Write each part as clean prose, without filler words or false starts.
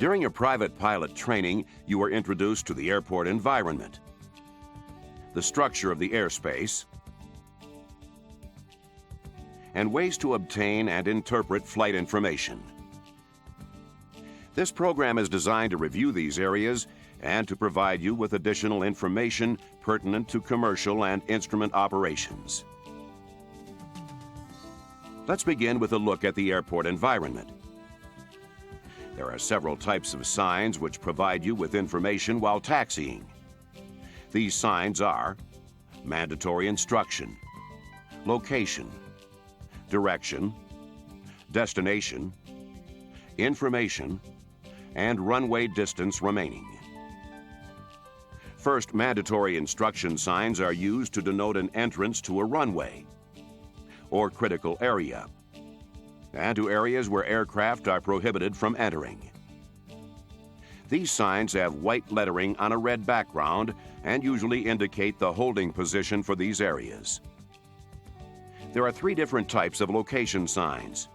During your private pilot training, you were introduced to the airport environment, the structure of the airspace, and ways to obtain and interpret flight information. This program is designed to review these areas and to provide you with additional information pertinent to commercial and instrument operations. Let's begin with a look at the airport environment. There are several types of signs which provide you with information while taxiing. These signs are mandatory instruction, location, direction, destination, information, and runway distance remaining. First, mandatory instruction signs are used to denote an entrance to a runway or critical area, and to areas where aircraft are prohibited from entering. These signs have white lettering on a red background and usually indicate the holding position for these areas. There are three different types of location signs.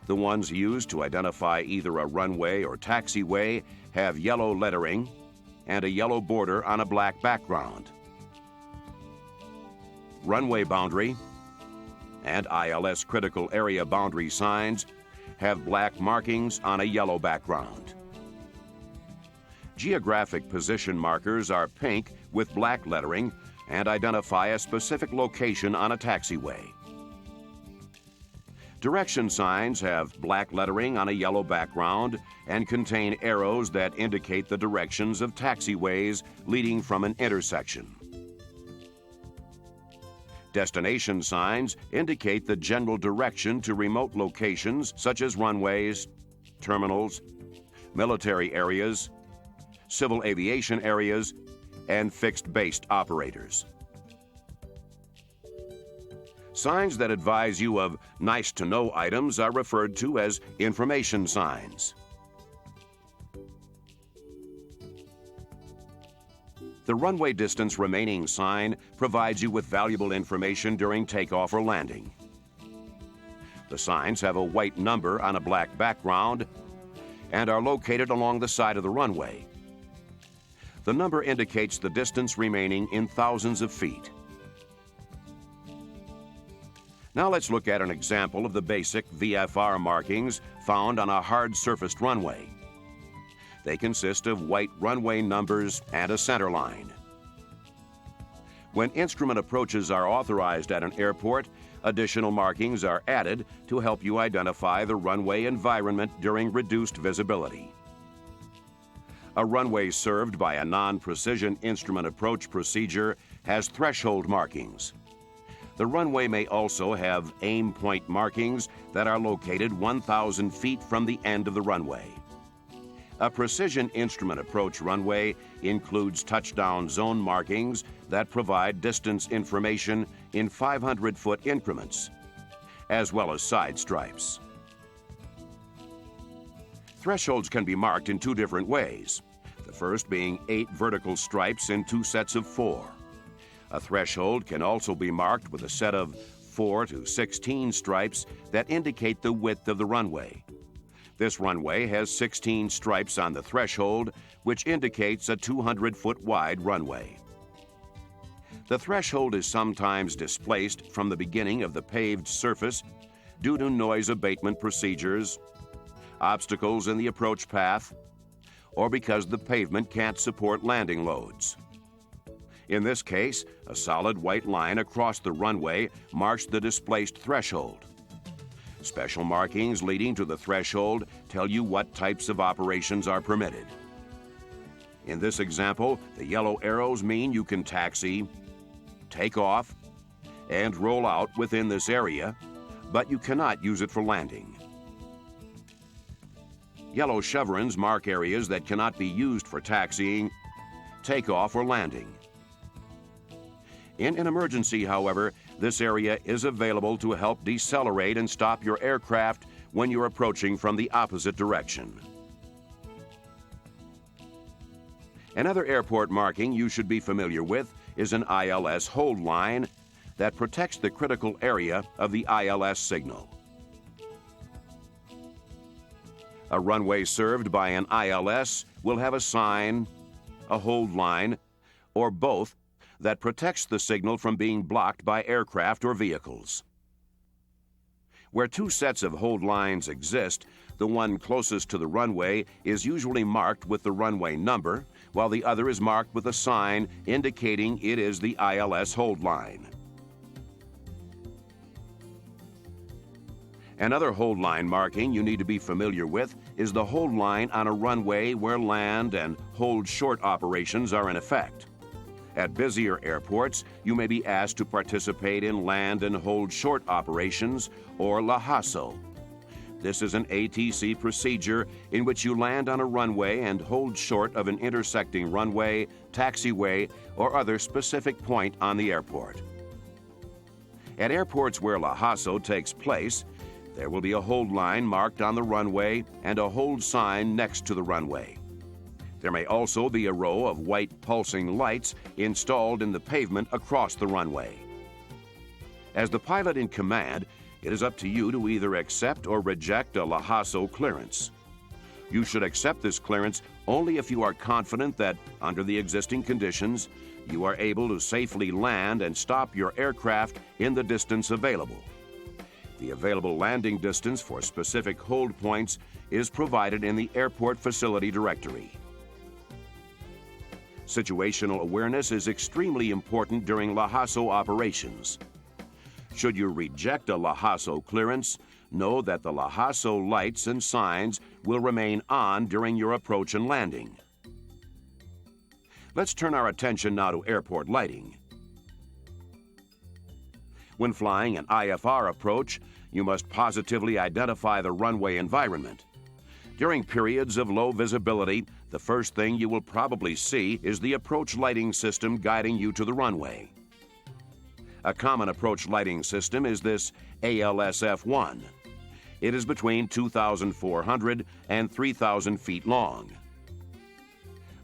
The ones used to identify either a runway or taxiway have yellow lettering and a yellow border on a black background. Runway boundary and ILS critical area boundary signs have black markings on a yellow background. Geographic position markers are pink with black lettering and identify a specific location on a taxiway. Direction signs have black lettering on a yellow background and contain arrows that indicate the directions of taxiways leading from an intersection. Destination signs indicate the general direction to remote locations such as runways, terminals, military areas, civil aviation areas, and fixed-based operators. Signs that advise you of nice-to-know items are referred to as information signs. The runway distance remaining sign provides you with valuable information during takeoff or landing. The signs have a white number on a black background and are located along the side of the runway. The number indicates the distance remaining in thousands of feet. Now let's look at an example of the basic VFR markings found on a hard-surfaced runway. They consist of white runway numbers and a center line. When instrument approaches are authorized at an airport, additional markings are added to help you identify the runway environment during reduced visibility. A runway served by a non-precision instrument approach procedure has threshold markings. The runway may also have aim point markings that are located 1,000 feet from the end of the runway. A precision instrument approach runway includes touchdown zone markings that provide distance information in 500-foot increments, as well as side stripes. Thresholds can be marked in two different ways, the first being 8 vertical stripes in 2 sets of 4. A threshold can also be marked with a set of 4 to 16 stripes that indicate the width of the runway. This runway has 16 stripes on the threshold, which indicates a 200-foot wide runway. The threshold is sometimes displaced from the beginning of the paved surface due to noise abatement procedures, obstacles in the approach path, or because the pavement can't support landing loads. In this case, a solid white line across the runway marks the displaced threshold. Special markings leading to the threshold tell you what types of operations are permitted. In this example, the yellow arrows mean you can taxi, take off, and roll out within this area, but you cannot use it for landing. Yellow chevrons mark areas that cannot be used for taxiing, takeoff, or landing. In an emergency, however, this area is available to help decelerate and stop your aircraft when you're approaching from the opposite direction. Another airport marking you should be familiar with is an ILS hold line that protects the critical area of the ILS signal. A runway served by an ILS will have a sign, a hold line, or both that protects the signal from being blocked by aircraft or vehicles. Where two sets of hold lines exist, the one closest to the runway is usually marked with the runway number, while the other is marked with a sign indicating it is the ILS hold line. Another hold line marking you need to be familiar with is the hold line on a runway where land and hold short operations are in effect. At busier airports, you may be asked to participate in land and hold short operations, or LAHASO. This is an ATC procedure in which you land on a runway and hold short of an intersecting runway, taxiway, or other specific point on the airport. At airports where LAHASO takes place, there will be a hold line marked on the runway and a hold sign next to the runway. There may also be a row of white pulsing lights installed in the pavement across the runway. As the pilot in command, it is up to you to either accept or reject a LAHASO clearance. You should accept this clearance only if you are confident that, under the existing conditions, you are able to safely land and stop your aircraft in the distance available. The available landing distance for specific hold points is provided in the Airport Facility Directory. Situational awareness is extremely important during LAHASO operations. Should you reject a LAHASO clearance, know that the LAHASO lights and signs will remain on during your approach and landing. Let's turn our attention now to airport lighting. When flying an IFR approach, you must positively identify the runway environment. During periods of low visibility, the first thing you will probably see is the approach lighting system guiding you to the runway. A common approach lighting system is this ALSF1. It is between 2,400 and 3,000 feet long.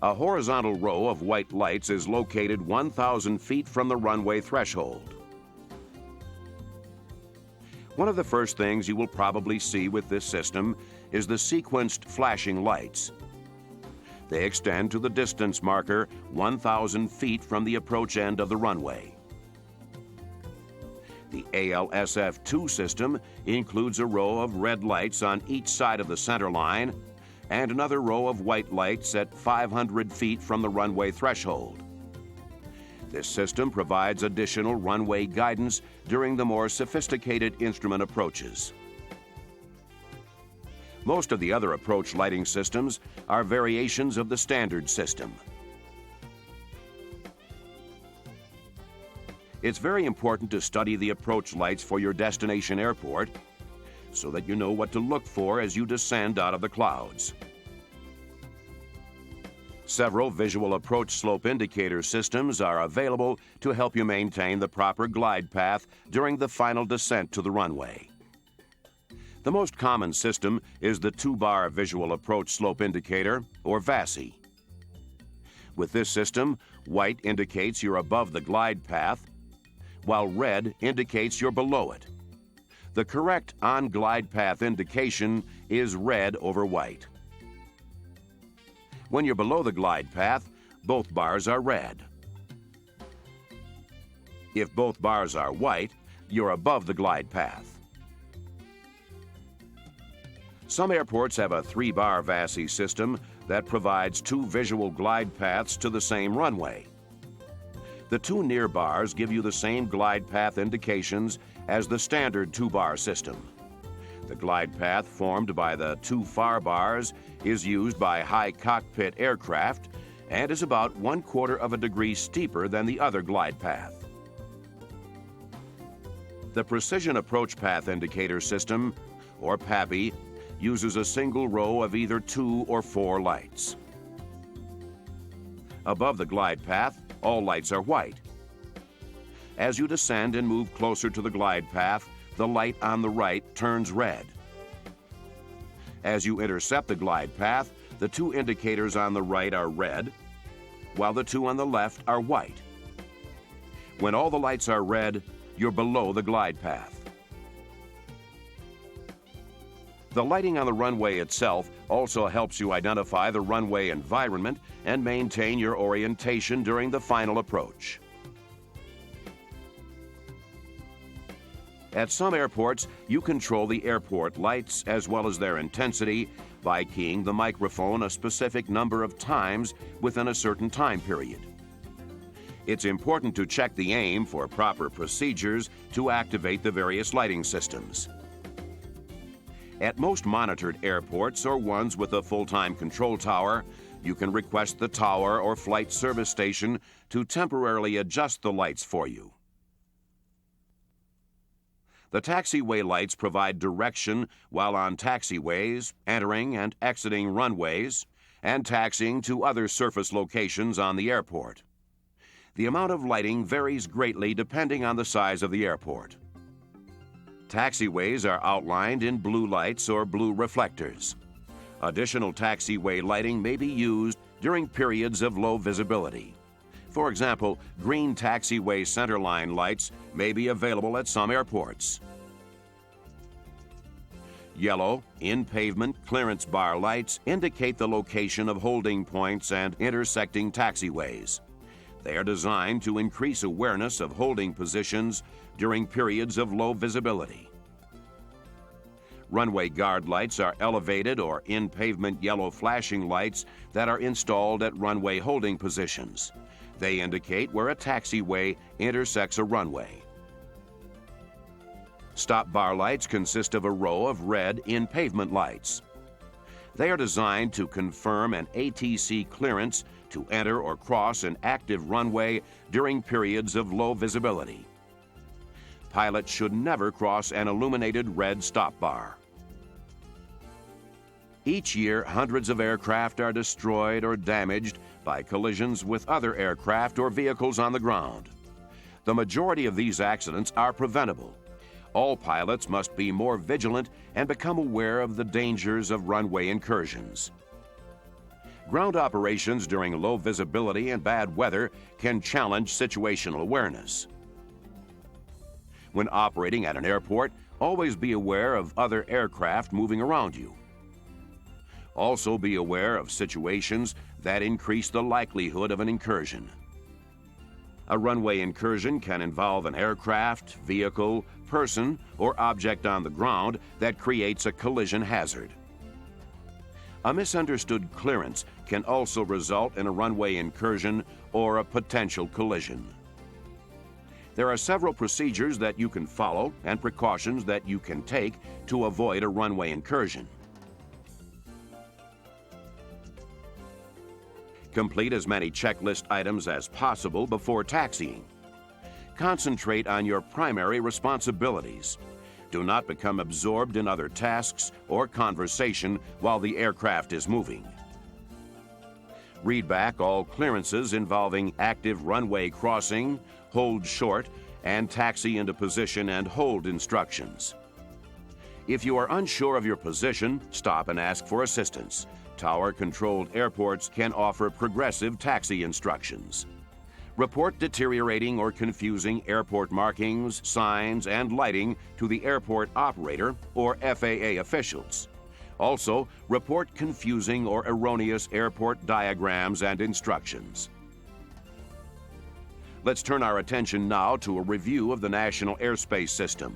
A horizontal row of white lights is located 1,000 feet from the runway threshold. One of the first things you will probably see with this system is the sequenced flashing lights. They extend to the distance marker 1,000 feet from the approach end of the runway. The ALSF2 system includes a row of red lights on each side of the center line and another row of white lights at 500 feet from the runway threshold. This system provides additional runway guidance during the more sophisticated instrument approaches. Most of the other approach lighting systems are variations of the standard system. It's very important to study the approach lights for your destination airport so that you know what to look for as you descend out of the clouds. Several visual approach slope indicator systems are available to help you maintain the proper glide path during the final descent to the runway. The most common system is the 2-bar visual approach slope indicator, or VASI. With this system, white indicates you're above the glide path, while red indicates you're below it. The correct on-glide path indication is red over white. When you're below the glide path, both bars are red. If both bars are white, you're above the glide path. Some airports have a 3-bar VASI system that provides 2 visual glide paths to the same runway. The 2 near bars give you the same glide path indications as the standard 2-bar system. The glide path formed by the 2 far bars is used by high cockpit aircraft and is about 1/4 of a degree steeper than the other glide path. The Precision Approach Path Indicator System, or PAPI, uses a single row of either 2 or 4 lights. Above the glide path, all lights are white. As you descend and move closer to the glide path, the light on the right turns red. As you intercept the glide path, the 2 indicators on the right are red, while the 2 on the left are white. When all the lights are red, you're below the glide path. The lighting on the runway itself also helps you identify the runway environment and maintain your orientation during the final approach. At some airports, you control the airport lights as well as their intensity by keying the microphone a specific number of times within a certain time period. It's important to check the aim for proper procedures to activate the various lighting systems. At most monitored airports or ones with a full-time control tower, you can request the tower or flight service station to temporarily adjust the lights for you. The taxiway lights provide direction while on taxiways, entering and exiting runways, and taxiing to other surface locations on the airport. The amount of lighting varies greatly depending on the size of the airport. Taxiways are outlined in blue lights or blue reflectors. Additional taxiway lighting may be used during periods of low visibility. For example, green taxiway centerline lights may be available at some airports. Yellow, in-pavement clearance bar lights indicate the location of holding points and intersecting taxiways. They are designed to increase awareness of holding positions during periods of low visibility. Runway guard lights are elevated or in-pavement yellow flashing lights that are installed at runway holding positions. They indicate where a taxiway intersects a runway. Stop bar lights consist of a row of red in-pavement lights. They are designed to confirm an ATC clearance to enter or cross an active runway during periods of low visibility. Pilots should never cross an illuminated red stop bar. Each year, hundreds of aircraft are destroyed or damaged by collisions with other aircraft or vehicles on the ground. The majority of these accidents are preventable. All pilots must be more vigilant and become aware of the dangers of runway incursions. Ground operations during low visibility and bad weather can challenge situational awareness. When operating at an airport, always be aware of other aircraft moving around you. Also be aware of situations that increase the likelihood of an incursion. A runway incursion can involve an aircraft, vehicle, person, or object on the ground that creates a collision hazard. A misunderstood clearance can also result in a runway incursion or a potential collision. There are several procedures that you can follow and precautions that you can take to avoid a runway incursion. Complete as many checklist items as possible before taxiing. Concentrate on your primary responsibilities. Do not become absorbed in other tasks or conversation while the aircraft is moving. Read back all clearances involving active runway crossing, hold short, and taxi into position and hold instructions. If you are unsure of your position, stop and ask for assistance. Tower-controlled airports can offer progressive taxi instructions. Report deteriorating or confusing airport markings, signs, and lighting to the airport operator or FAA officials. Also, report confusing or erroneous airport diagrams and instructions. Let's turn our attention now to a review of the National Airspace System.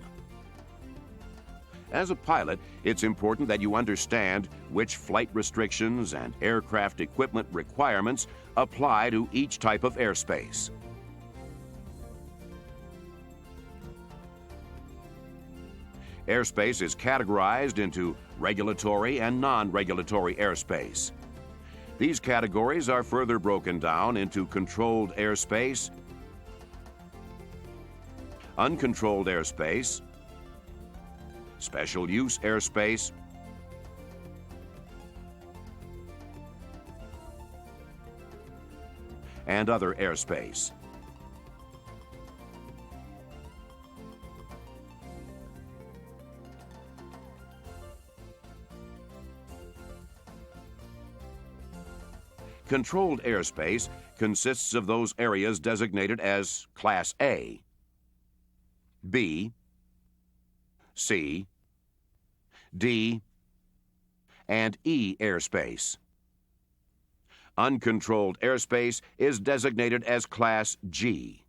As a pilot, it's important that you understand which flight restrictions and aircraft equipment requirements apply to each type of airspace. Airspace is categorized into regulatory and non-regulatory airspace. These categories are further broken down into controlled airspace, uncontrolled airspace, special use airspace, and other airspace. Controlled airspace consists of those areas designated as Class A, B, C, D, and E airspace. Uncontrolled airspace is designated as Class G.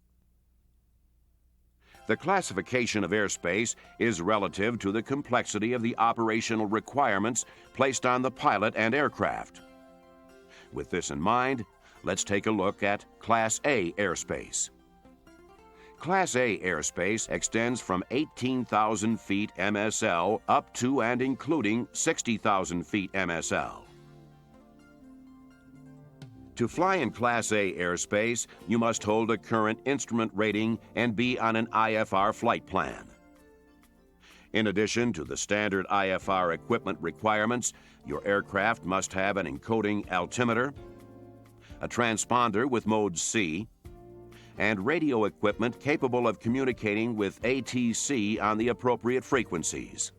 The classification of airspace is relative to the complexity of the operational requirements placed on the pilot and aircraft. With this in mind, let's take a look at Class A airspace. Class A airspace extends from 18,000 feet MSL up to and including 60,000 feet MSL. To fly in Class A airspace, you must hold a current instrument rating and be on an IFR flight plan. In addition to the standard IFR equipment requirements, your aircraft must have an encoding altimeter, a transponder with mode C, and radio equipment capable of communicating with ATC on the appropriate frequencies.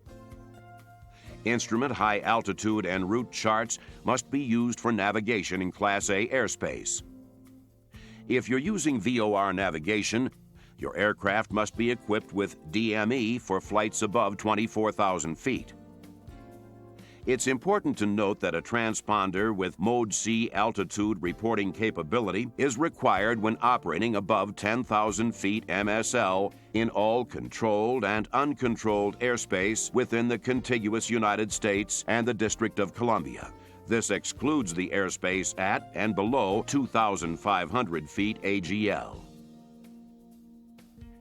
Instrument high altitude and route charts must be used for navigation in Class A airspace. If you're using VOR navigation, your aircraft must be equipped with DME for flights above 24,000 feet. It's important to note that a transponder with Mode C altitude reporting capability is required when operating above 10,000 feet MSL in all controlled and uncontrolled airspace within the contiguous United States and the District of Columbia. This excludes the airspace at and below 2,500 feet AGL.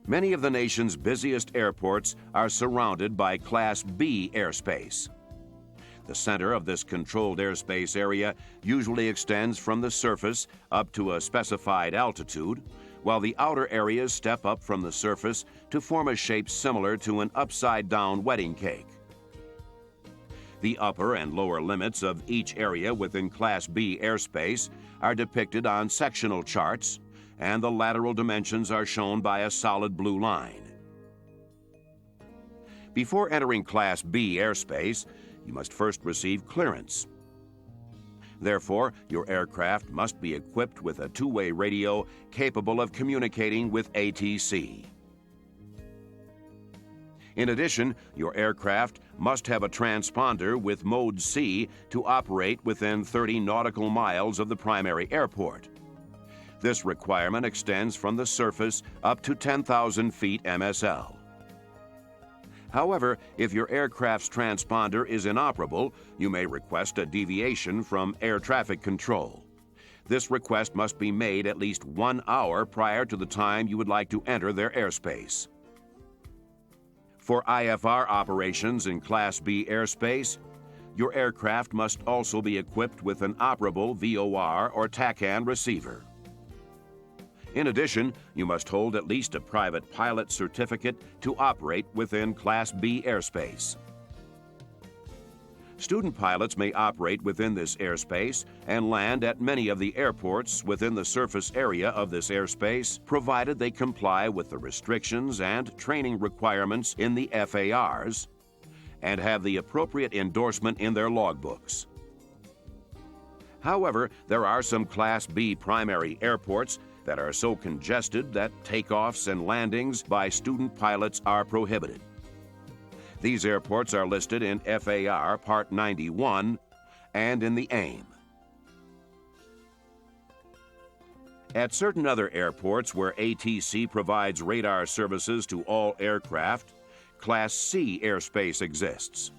Many of the nation's busiest airports are surrounded by Class B airspace. The center of this controlled airspace area usually extends from the surface up to a specified altitude, while the outer areas step up from the surface to form a shape similar to an upside-down wedding cake. The upper and lower limits of each area within Class B airspace are depicted on sectional charts, and the lateral dimensions are shown by a solid blue line. Before entering Class B airspace, you must first receive clearance. Therefore, your aircraft must be equipped with a two-way radio capable of communicating with ATC. In addition, your aircraft must have a transponder with Mode C to operate within 30 nautical miles of the primary airport. This requirement extends from the surface up to 10,000 feet MSL. However, if your aircraft's transponder is inoperable, you may request a deviation from air traffic control. This request must be made at least 1 hour prior to the time you would like to enter their airspace. For IFR operations in Class B airspace, your aircraft must also be equipped with an operable VOR or TACAN receiver. In addition, you must hold at least a private pilot certificate to operate within Class B airspace. Student pilots may operate within this airspace and land at many of the airports within the surface area of this airspace, provided they comply with the restrictions and training requirements in the FARs and have the appropriate endorsement in their logbooks. However, there are some Class B primary airports that are so congested that takeoffs and landings by student pilots are prohibited. These airports are listed in FAR Part 91 and in the AIM. At certain other airports where ATC provides radar services to all aircraft, Class C airspace exists.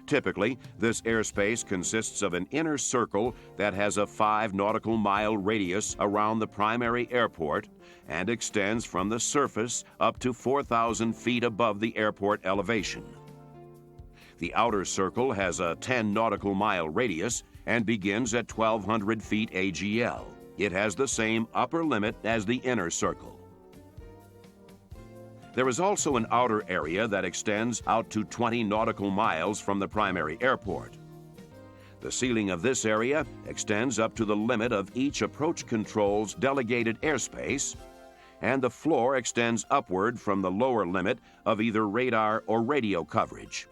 Typically, this airspace consists of an inner circle that has a 5 nautical mile radius around the primary airport and extends from the surface up to 4,000 feet above the airport elevation. The outer circle has a 10 nautical mile radius and begins at 1,200 feet AGL. It has the same upper limit as the inner circle. There is also an outer area that extends out to 20 nautical miles from the primary airport. The ceiling of this area extends up to the limit of each approach control's delegated airspace, and the floor extends upward from the lower limit of either radar or radio coverage.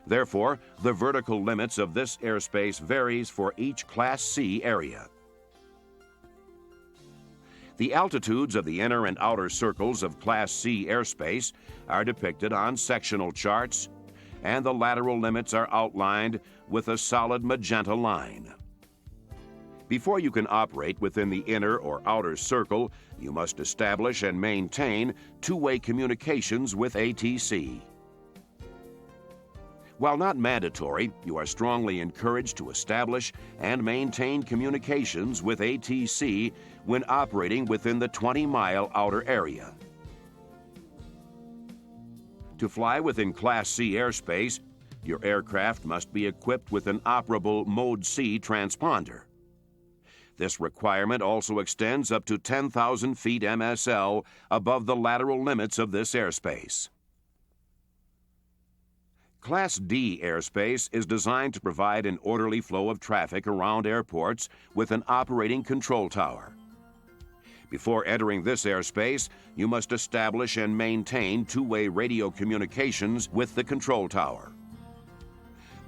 Therefore, the vertical limits of this airspace varies for each Class C area. The altitudes of the inner and outer circles of Class C airspace are depicted on sectional charts, and the lateral limits are outlined with a solid magenta line. Before you can operate within the inner or outer circle, you must establish and maintain two-way communications with ATC. While not mandatory, you are strongly encouraged to establish and maintain communications with ATC when operating within the 20-mile outer area. To fly within Class C airspace, your aircraft must be equipped with an operable Mode C transponder. This requirement also extends up to 10,000 feet MSL above the lateral limits of this airspace. Class D airspace is designed to provide an orderly flow of traffic around airports with an operating control tower. Before entering this airspace, you must establish and maintain two-way radio communications with the control tower.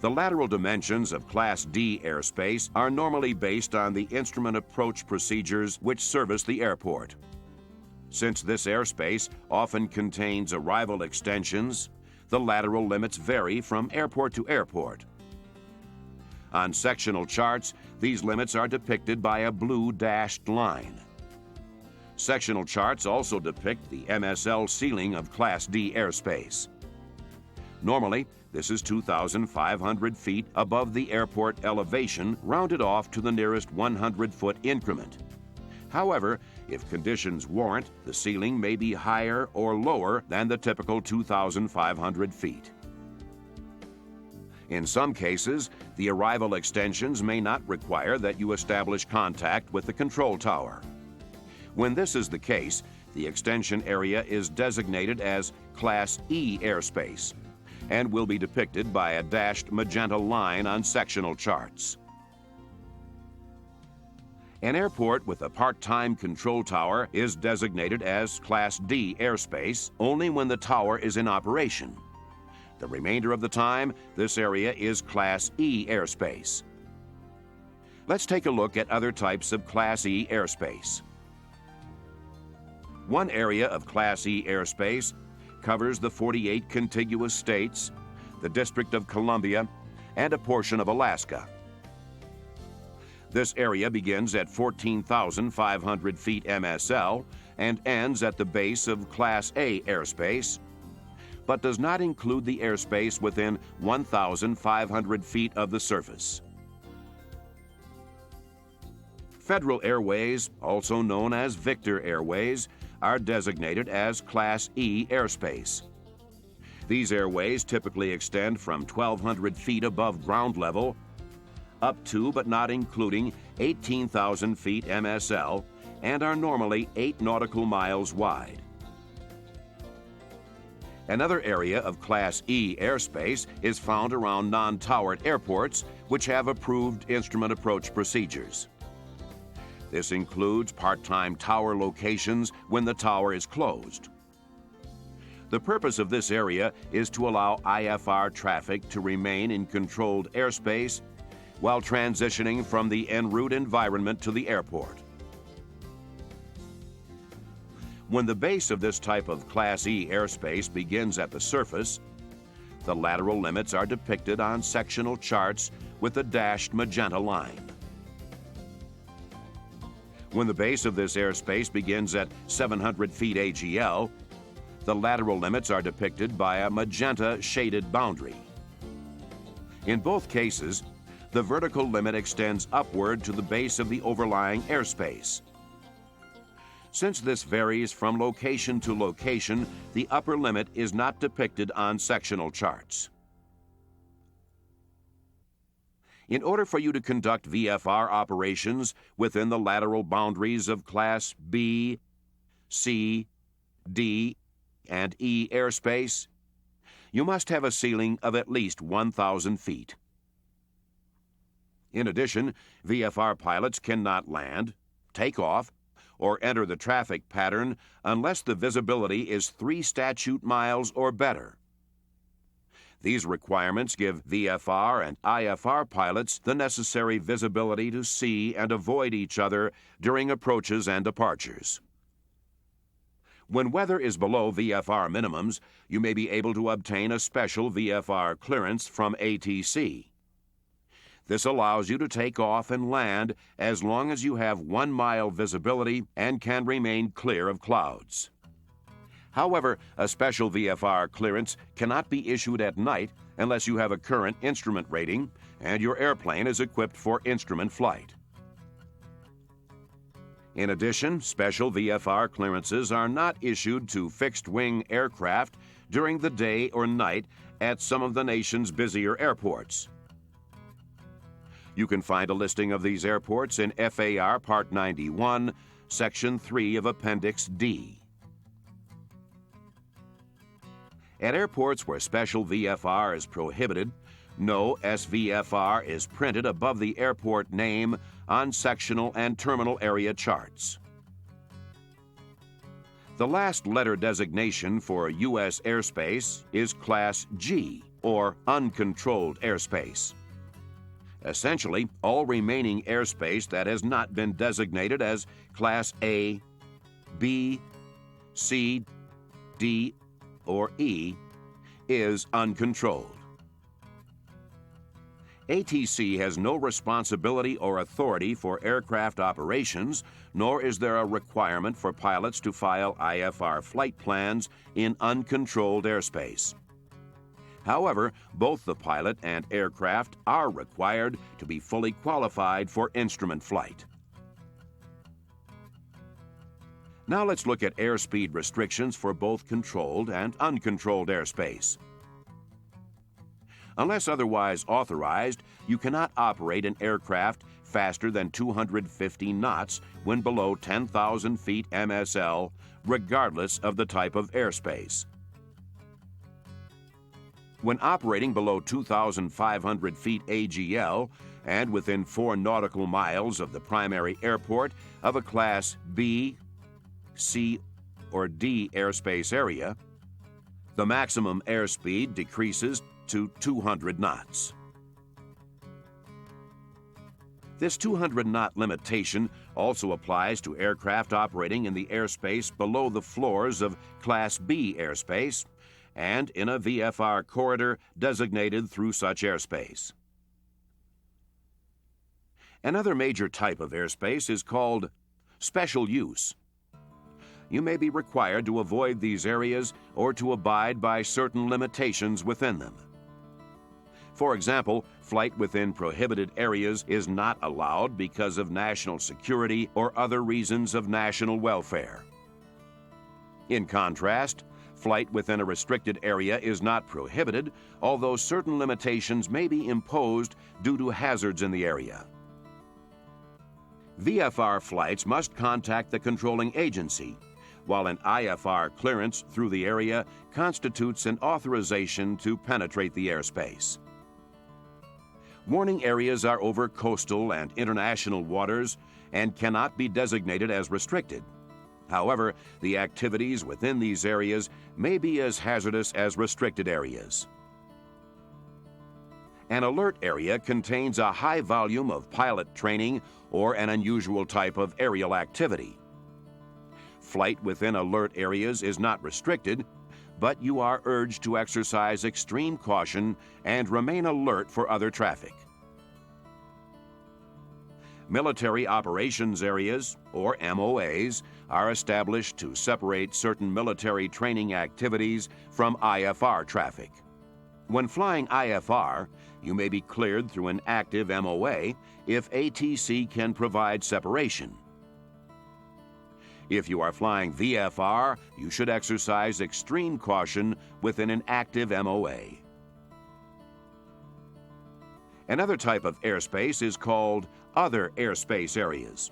The lateral dimensions of Class D airspace are normally based on the instrument approach procedures which service the airport. Since this airspace often contains arrival extensions, the lateral limits vary from airport to airport. On sectional charts, these limits are depicted by a blue dashed line. Sectional charts also depict the MSL ceiling of Class D airspace. Normally, this is 2,500 feet above the airport elevation, rounded off to the nearest 100-foot increment. However, if conditions warrant, the ceiling may be higher or lower than the typical 2,500 feet. In some cases, the arrival extensions may not require that you establish contact with the control tower. When this is the case, the extension area is designated as Class E airspace and will be depicted by a dashed magenta line on sectional charts. An airport with a part-time control tower is designated as Class D airspace only when the tower is in operation. The remainder of the time, this area is Class E airspace. Let's take a look at other types of Class E airspace. One area of Class E airspace covers the 48 contiguous states, the District of Columbia, and a portion of Alaska. This area begins at 14,500 feet MSL and ends at the base of Class A airspace, but does not include the airspace within 1,500 feet of the surface. Federal Airways, also known as Victor Airways, are designated as Class E airspace. These airways typically extend from 1,200 feet above ground level up to but not including 18,000 feet MSL and are normally 8 nautical miles wide. Another area of Class E airspace is found around non-towered airports which have approved instrument approach procedures. This includes part-time tower locations when the tower is closed. The purpose of this area is to allow IFR traffic to remain in controlled airspace while transitioning from the en route environment to the airport. When the base of this type of Class E airspace begins at the surface, the lateral limits are depicted on sectional charts with a dashed magenta line. When the base of this airspace begins at 700 feet AGL, the lateral limits are depicted by a magenta shaded boundary. In both cases, the vertical limit extends upward to the base of the overlying airspace. Since this varies from location to location, the upper limit is not depicted on sectional charts. In order for you to conduct VFR operations within the lateral boundaries of Class B, C, D, and E airspace, you must have a ceiling of at least 1,000 feet. In addition, VFR pilots cannot land, take off, or enter the traffic pattern unless the visibility is 3 statute miles or better. These requirements give VFR and IFR pilots the necessary visibility to see and avoid each other during approaches and departures. When weather is below VFR minimums, you may be able to obtain a special VFR clearance from ATC. This allows you to take off and land as long as you have 1 mile visibility and can remain clear of clouds. However, a special VFR clearance cannot be issued at night unless you have a current instrument rating and your airplane is equipped for instrument flight. In addition, special VFR clearances are not issued to fixed-wing aircraft during the day or night at some of the nation's busier airports. You can find a listing of these airports in FAR Part 91, Section 3 of Appendix D. At airports where special VFR is prohibited, no SVFR is printed above the airport name on sectional and terminal area charts. The last letter designation for U.S. airspace is Class G, or uncontrolled airspace. Essentially, all remaining airspace that has not been designated as Class A, B, C, D, or E is uncontrolled. ATC has no responsibility or authority for aircraft operations, nor is there a requirement for pilots to file IFR flight plans in uncontrolled airspace. However, both the pilot and aircraft are required to be fully qualified for instrument flight. Now let's look at airspeed restrictions for both controlled and uncontrolled airspace. Unless otherwise authorized, you cannot operate an aircraft faster than 250 knots when below 10,000 feet MSL, regardless of the type of airspace. When operating below 2,500 feet AGL and within 4 nautical miles of the primary airport of a Class B, C, or D airspace area, the maximum airspeed decreases to 200 knots. This 200-knot limitation also applies to aircraft operating in the airspace below the floors of Class B airspace and in a VFR corridor designated through such airspace. Another major type of airspace is called special use. You may be required to avoid these areas or to abide by certain limitations within them. For example, flight within prohibited areas is not allowed because of national security or other reasons of national welfare. In contrast, flight within a restricted area is not prohibited, although certain limitations may be imposed due to hazards in the area. VFR flights must contact the controlling agency, while an IFR clearance through the area constitutes an authorization to penetrate the airspace. Warning areas are over coastal and international waters and cannot be designated as restricted. However, the activities within these areas may be as hazardous as restricted areas. An alert area contains a high volume of pilot training or an unusual type of aerial activity. Flight within alert areas is not restricted, but you are urged to exercise extreme caution and remain alert for other traffic. Military operations areas, or MOAs, are established to separate certain military training activities from IFR traffic. When flying IFR, you may be cleared through an active MOA if ATC can provide separation. If you are flying VFR, you should exercise extreme caution within an active MOA. Another type of airspace is called other airspace areas.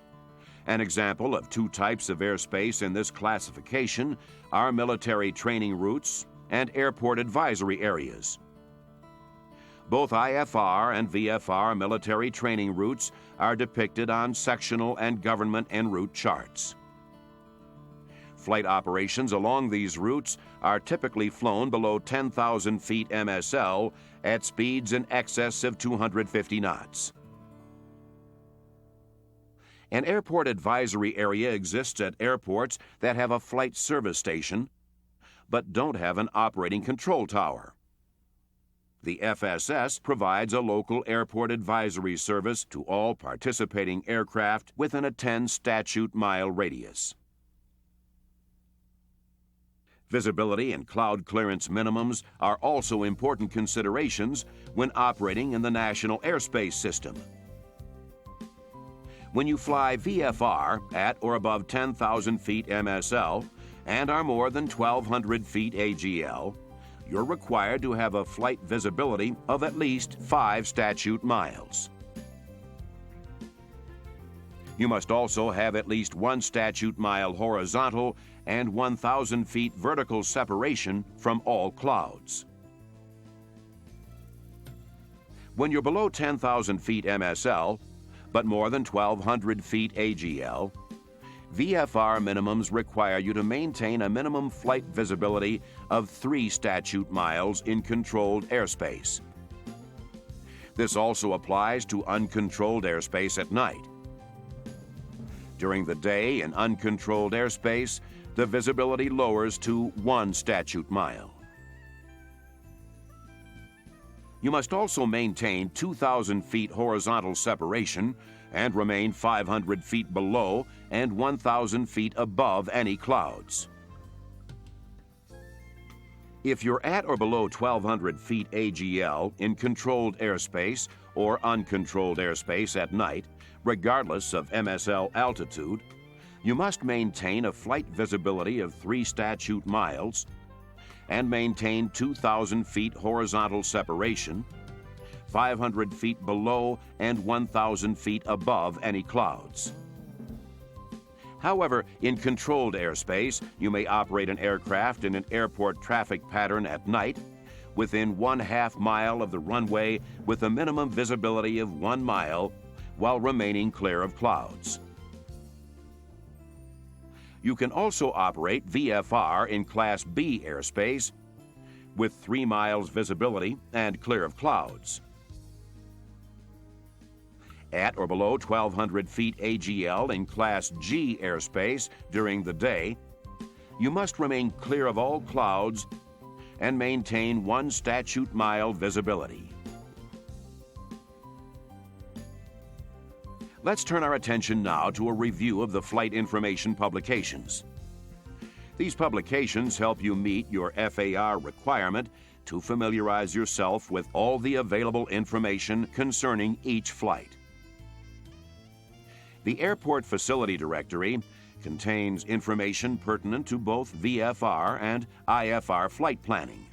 An example of two types of airspace in this classification are military training routes and airport advisory areas. Both IFR and VFR military training routes are depicted on sectional and government en route charts. Flight operations along these routes are typically flown below 10,000 feet MSL at speeds in excess of 250 knots. An airport advisory area exists at airports that have a flight service station but don't have an operating control tower. The FSS provides a local airport advisory service to all participating aircraft within a 10 statute mile radius. Visibility and cloud clearance minimums are also important considerations when operating in the national airspace system. When you fly VFR at or above 10,000 feet MSL and are more than 1,200 feet AGL, you're required to have a flight visibility of at least 5 statute miles. You must also have at least 1 statute mile horizontal and 1,000 feet vertical separation from all clouds. When you're below 10,000 feet MSL, but more than 1,200 feet AGL, VFR minimums require you to maintain a minimum flight visibility of 3 statute miles in controlled airspace. This also applies to uncontrolled airspace at night. During the day in uncontrolled airspace, the visibility lowers to 1 statute mile. You must also maintain 2,000 feet horizontal separation and remain 500 feet below and 1,000 feet above any clouds. If you're at or below 1,200 feet AGL in controlled airspace or uncontrolled airspace at night, regardless of MSL altitude, you must maintain a flight visibility of 3 statute miles and maintain 2,000 feet horizontal separation, 500 feet below and 1,000 feet above any clouds. However, in controlled airspace, you may operate an aircraft in an airport traffic pattern at night within 1/2 mile of the runway with a minimum visibility of 1 mile while remaining clear of clouds. You can also operate VFR in Class B airspace with 3 miles visibility and clear of clouds. At or below 1,200 feet AGL in Class G airspace during the day, you must remain clear of all clouds and maintain 1 statute mile visibility. Let's turn our attention now to a review of the flight information publications. These publications help you meet your FAR requirement to familiarize yourself with all the available information concerning each flight. The Airport Facility Directory contains information pertinent to both VFR and IFR flight planning.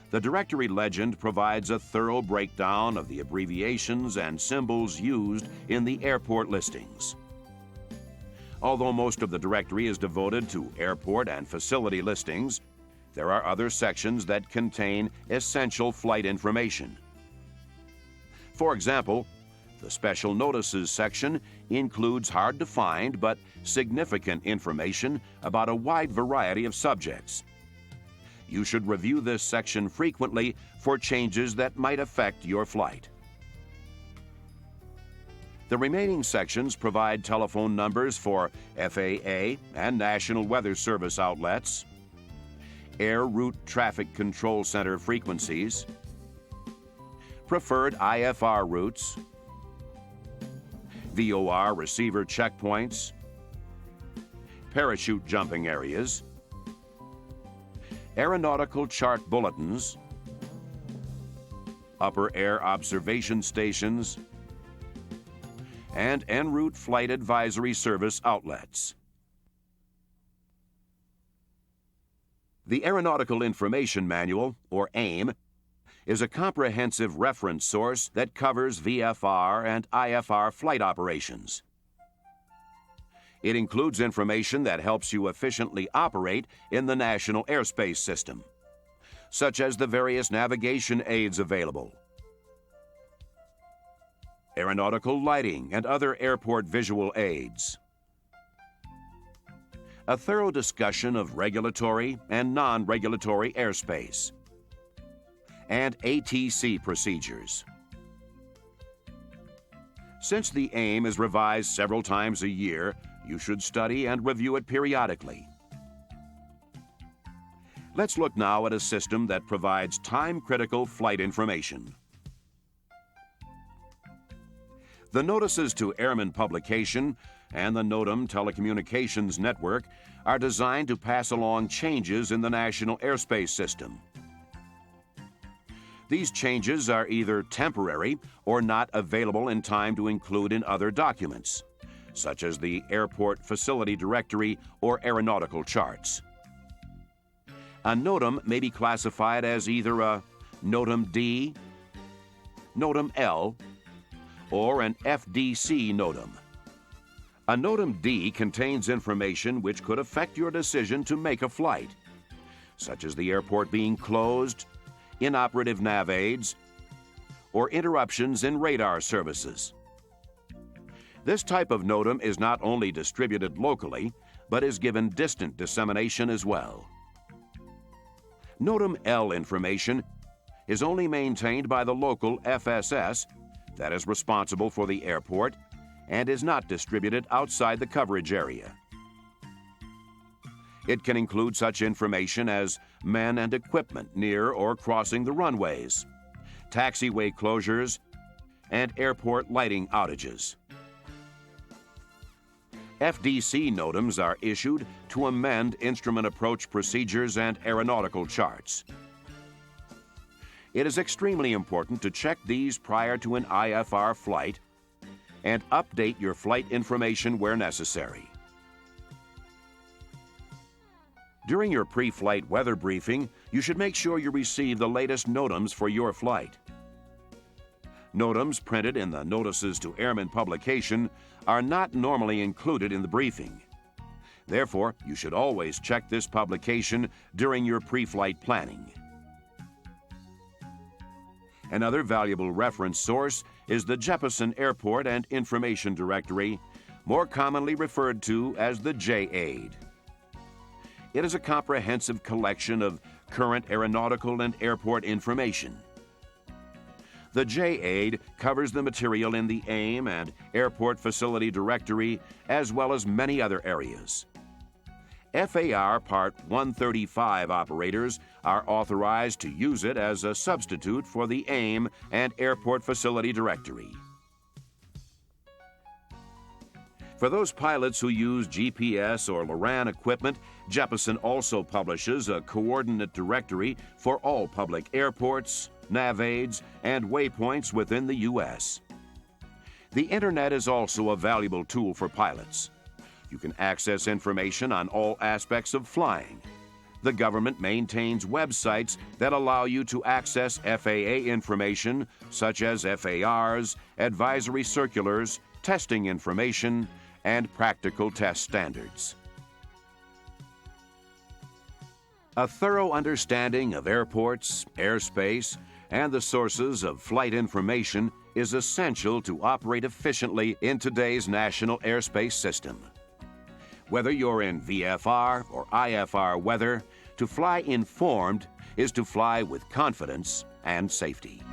The directory legend provides a thorough breakdown of the abbreviations and symbols used in the airport listings. Although most of the directory is devoted to airport and facility listings, there are other sections that contain essential flight information. For example, the Special Notices section includes hard-to-find but significant information about a wide variety of subjects. You should review this section frequently for changes that might affect your flight. The remaining sections provide telephone numbers for FAA and National Weather Service outlets, Air Route Traffic Control Center frequencies, preferred IFR routes, VOR receiver checkpoints, parachute jumping areas, aeronautical chart bulletins, upper air observation stations, and en route flight advisory service outlets. The Aeronautical Information Manual, or AIM, is a comprehensive reference source that covers VFR and IFR flight operations. It includes information that helps you efficiently operate in the national airspace system, such as the various navigation aids available, aeronautical lighting and other airport visual aids, a thorough discussion of regulatory and non-regulatory airspace, and ATC procedures. Since the AIM is revised several times a year, you should study and review it periodically. Let's look now at a system that provides time-critical flight information. The Notices to Airmen publication and the NOTAM Telecommunications Network are designed to pass along changes in the national airspace system. These changes are either temporary or not available in time to include in other documents, such as the Airport Facility Directory or aeronautical charts. A NOTAM may be classified as either a NOTAM D, NOTAM L, or an FDC NOTAM. A NOTAM D contains information which could affect your decision to make a flight, such as the airport being closed, inoperative nav aids, or interruptions in radar services. This type of NOTAM is not only distributed locally, but is given distant dissemination as well. NOTAM L information is only maintained by the local FSS that is responsible for the airport and is not distributed outside the coverage area. It can include such information as men and equipment near or crossing the runways, taxiway closures, and airport lighting outages. FDC NOTAMs are issued to amend instrument approach procedures and aeronautical charts. It is extremely important to check these prior to an IFR flight and update your flight information where necessary. During your pre-flight weather briefing, you should make sure you receive the latest NOTAMs for your flight. NOTAMs printed in the Notices to Airmen publication are not normally included in the briefing. Therefore, you should always check this publication during your pre-flight planning. Another valuable reference source is the Jeppesen Airport and Information Directory, more commonly referred to as the J-AID. It is a comprehensive collection of current aeronautical and airport information. The J-AID covers the material in the AIM and Airport Facility Directory, as well as many other areas. FAR Part 135 operators are authorized to use it as a substitute for the AIM and Airport Facility Directory. For those pilots who use GPS or LORAN equipment, Jeppesen also publishes a coordinate directory for all public airports, nav aids, and waypoints within the U.S. The Internet is also a valuable tool for pilots. You can access information on all aspects of flying. The government maintains websites that allow you to access FAA information such as FARs, advisory circulars, testing information, and practical test standards. A thorough understanding of airports, airspace, and the sources of flight information is essential to operate efficiently in today's national airspace system. Whether you're in VFR or IFR weather, to fly informed is to fly with confidence and safety.